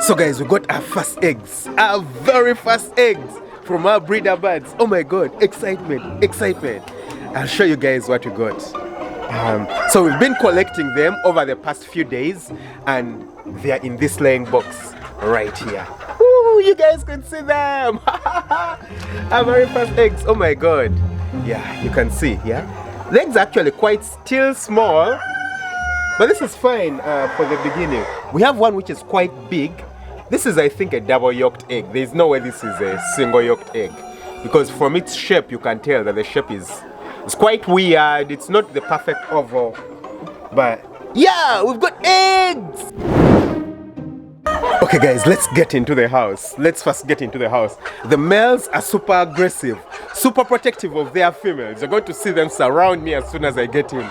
So guys, we got our first eggs, our very first eggs from our breeder birds. Oh my god, excitement, excitement. I'll show you guys what we got. So we've been collecting them over the past few days and they are in this laying box right here. Woo, you guys can see them. Our very first eggs. Oh my god. Yeah, you can see, yeah. The eggs are actually quite still small, but this is fine for the beginning. We have one which is quite big. This is, I think, a double yolked egg. There's no way this is a single yolked egg, because from its shape you can tell that the shape is quite weird. It's not the perfect oval, but yeah, we've got eggs. Okay guys, let's get into the house. Let's first get into the house. The males are super aggressive, super protective of their females. You're going to see them surround me as soon as I get in.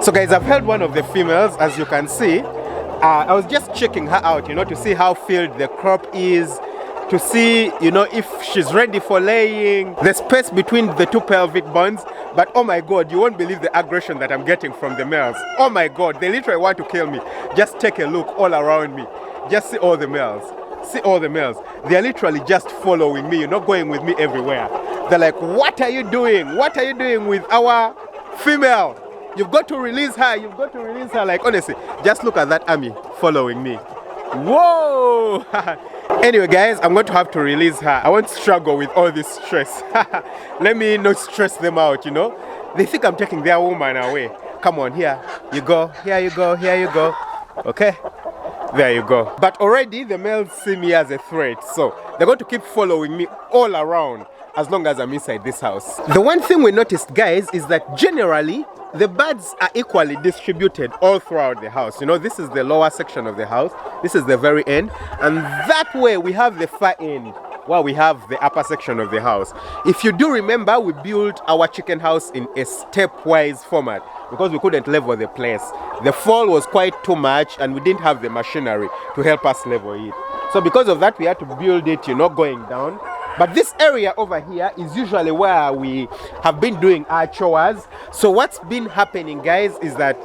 So guys, I've held one of the females, as you can see. I was just checking her out, you know, to see how filled the crop is, to see, you know, if she's ready for laying, the space between the two pelvic bones. But oh my god, you won't believe the aggression that I'm getting from the males. Oh my god, they literally want to kill me. Just take a look all around me. Just see all the males. See all the males. They're literally just following me, you know, going with me everywhere. They're like, what are you doing? What are you doing with our female? You've got to release her. You've got to release her. Like, honestly, just look at that army following me. Whoa! Anyway, guys, I'm going to have to release her. I won't struggle with all this stress. Let me not stress them out, you know. They think I'm taking their woman away. Come on, here you go. Here you go. Here you go. Okay? There you go. But already the males see me as a threat. So they're going to keep following me all around as long as I'm inside this house. The one thing we noticed, guys, is that generally the birds are equally distributed all throughout the house. You know, this is the lower section of the house. This is the very end. And that way we have the far end where we have the upper section of the house. If you do remember, we built our chicken house in a stepwise format because we couldn't level the place. The fall was quite too much and we didn't have the machinery to help us level it. So because of that, we had to build it, you know, going down. But this area over here is usually where we have been doing our chores. So what's been happening, guys, is that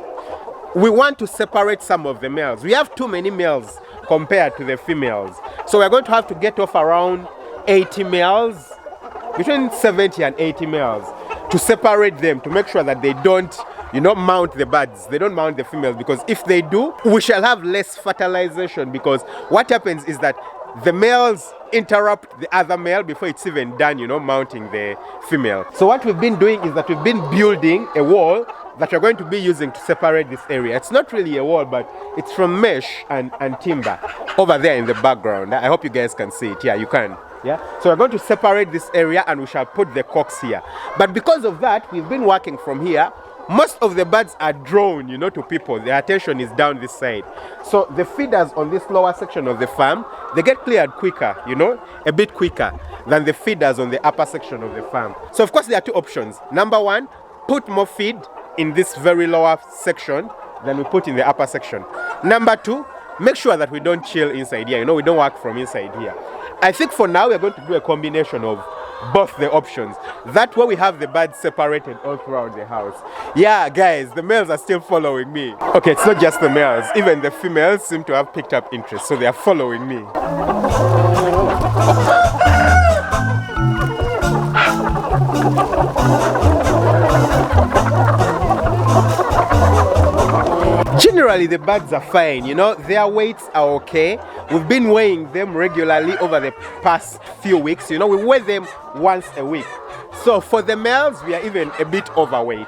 we want to separate some of the males. We have too many males compared to the females. So we're going to have to get off around 80 males, between 70 and 80 males, to separate them, to make sure that they don't, you know, mount the birds. They don't mount the females, because if they do, we shall have less fertilization, because what happens is that the males interrupt the other male before it's even done, you know, mounting the female. So what we've been doing is that we've been building a wall that we're going to be using to separate this area. It's not really a wall, but it's from mesh and timber over there in the background. I hope you guys can see it. Yeah, you can. Yeah, so we're going to separate this area and we shall put the cocks here. But because of that, we've been working from here. Most of the birds are drawn, you know, to people. Their attention is down this side. So the feeders on this lower section of the farm, they get cleared quicker, you know, a bit quicker than the feeders on the upper section of the farm. So of course there are two options. Number one, put more feed in this very lower section than we put in the upper section. Number 2, make sure that we don't chill inside here. You know, we don't work from inside here. I think for now we're going to do a combination of both the options. That way we have the birds separated all throughout the house. Yeah, guys, the males are still following me. Okay, it's not just the males. Even the females seem to have picked up interest, so they are following me. Generally, the birds are fine, you know, their weights are okay. We've been weighing them regularly over the past few weeks. You know, we weigh them once a week. So for the males, we are even a bit overweight.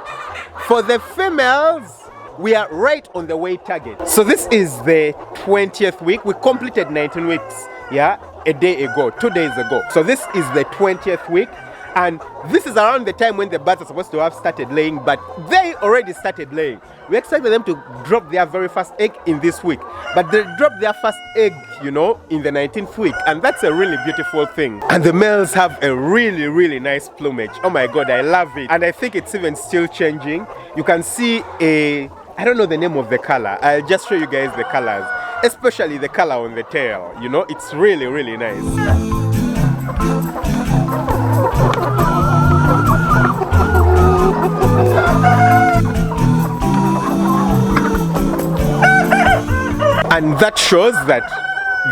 For the females, we are right on the weight target. So this is the 20th week. We completed 19 weeks, yeah, a day ago, 2 days ago. So this is the 20th week. And this is around the time when the birds are supposed to have started laying, but they already started laying. We expected them to drop their very first egg in this week, but they dropped their first egg, you know, in the 19th week, and that's a really beautiful thing. And the males have a really, really nice plumage. Oh my God, I love it. And I think it's even still changing. You can see I don't know the name of the color. I'll just show you guys the colors, especially the color on the tail. You know, it's really, really nice. And that shows that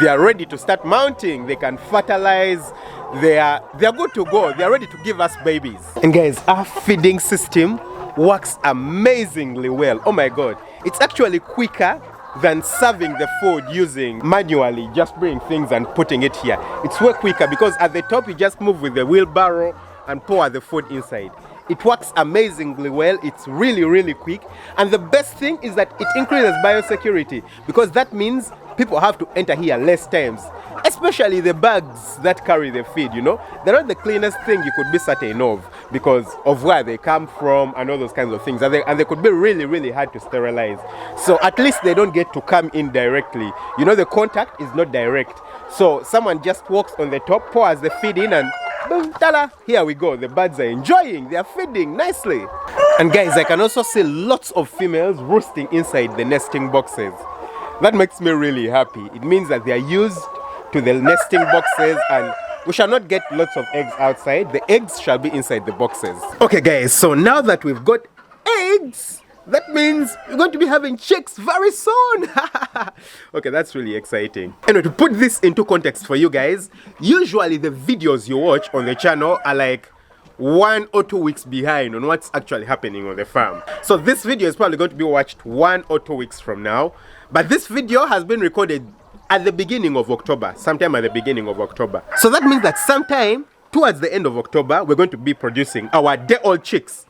they are ready to start mounting. They can fertilize. They are good to go. They are ready to give us babies. And guys, our feeding system works amazingly well. Oh my God, it's actually quicker than serving the food using manually, just bringing things and putting it here. It's way quicker because at the top you just move with the wheelbarrow and pour the food inside. It works amazingly well. It's really, really quick. And the best thing is that it increases biosecurity, because that means people have to enter here less times, especially the bags that carry the feed, you know. They're not the cleanest thing you could be certain of because of where they come from and all those kinds of things. And they could be really, really hard to sterilize. So at least they don't get to come in directly. You know, the contact is not direct. So someone just walks on the top, pours the feed in, and boom, ta-da, here we go. The birds are enjoying, they are feeding nicely. And guys, I can also see lots of females roosting inside the nesting boxes. That makes me really happy. It means that they are used to the nesting boxes, and we shall not get lots of eggs outside. The eggs shall be inside the boxes. Okay guys, so now that we've got eggs, that means we're going to be having chicks very soon. Okay, that's really exciting. Anyway, to put this into context for you guys, usually the videos you watch on the channel are like 1 or 2 weeks behind on what's actually happening on the farm. So this video is probably going to be watched 1 or 2 weeks from now. But this video has been recorded at the beginning of October, sometime at the beginning of October. So that means that sometime towards the end of October, we're going to be producing our day-old chicks,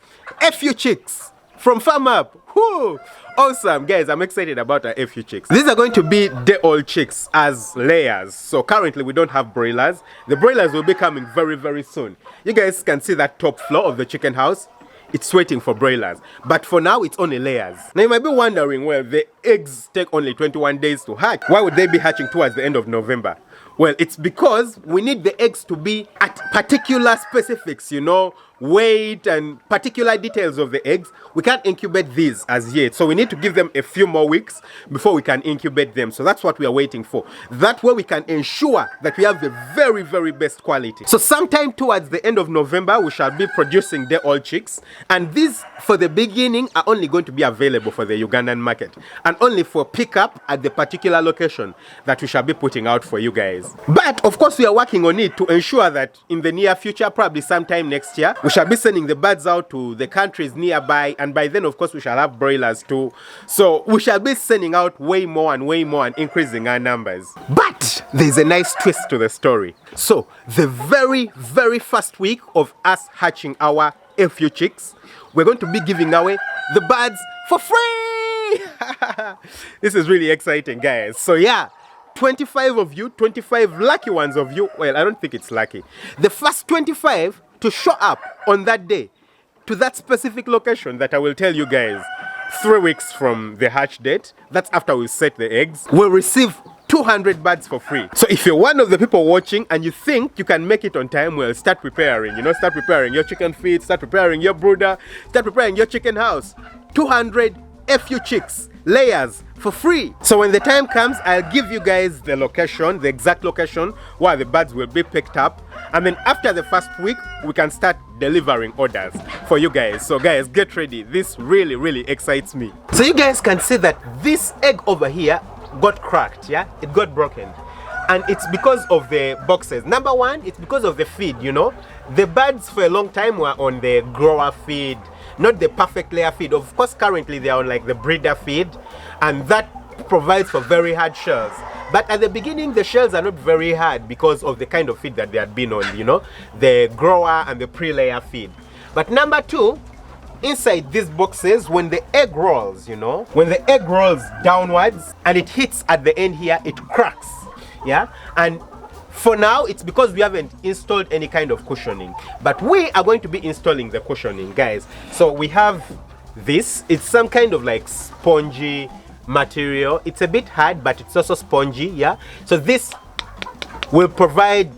FU chicks. From farm up. Whoo! Awesome, guys, I'm excited about our FU chicks. These are going to be day-old chicks as layers. So currently we don't have broilers. The broilers will be coming very, very soon. You guys can see that top floor of the chicken house. It's waiting for broilers. But for now, it's only layers. Now you might be wondering, well, the eggs take only 21 days to hatch. Why would they be hatching towards the end of November? Well, it's because we need the eggs to be at particular specifics, you know, weight and particular details of the eggs. We can't incubate these as yet, so we need to give them a few more weeks before we can incubate them. So that's what we are waiting for. That way we can ensure that we have the very, very best quality. So sometime towards the end of November, we shall be producing day-old chicks, and these for the beginning are only going to be available for the Ugandan market and only for pickup at the particular location that we shall be putting out for you guys. But of course we are working on it to ensure that in the near future, probably sometime next year, we shall be sending the birds out to the countries nearby, and by then of course we shall have broilers too. So we shall be sending out way more and increasing our numbers. But there's a nice twist to the story. So the very, very first week of us hatching our FU chicks, we're going to be giving away the birds for free. This is really exciting, guys. So yeah, 25 of you, 25 lucky ones of you. Well, I don't think it's lucky. The first 25 to show up on that day to that specific location that I will tell you guys 3 weeks from the hatch date. That's after we set the eggs. Will receive 200 birds for free. So if you're one of the people watching and you think you can make it on time, well, start preparing, start preparing your chicken feed, start preparing your brooder, start preparing your chicken house. 200 FU chicks, layers for free. So when the time comes, I'll give you guys the location, the exact location where the birds will be picked up. And then after the first week, we can start delivering orders for you guys. So guys, get ready. This really, really excites me. So you guys can see that this egg over here got cracked, yeah? It got broken. And it's because of the boxes. Number one, it's because of the feed, The birds for a long time were on the grower feed, not the perfect layer feed. Of course, currently they are on like the breeder feed, and that provides for very hard shells. But at the beginning, the shells are not very hard because of the kind of feed that they had been on, the grower and the pre-layer feed. But number two, inside these boxes, when the egg rolls, when the egg rolls downwards and it hits at the end here, it cracks, yeah? And for now, it's because we haven't installed any kind of cushioning. But we are going to be installing the cushioning, guys. So we have this. It's some kind of like spongy material. It's a bit hard, but it's also spongy, yeah? So this will provide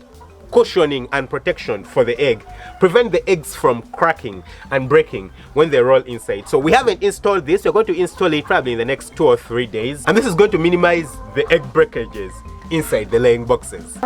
cushioning and protection for the egg, prevent the eggs from cracking and breaking when they roll inside. So we haven't installed this. We're going to install it probably in the next 2 or 3 days, and this is going to minimize the egg breakages inside the laying boxes.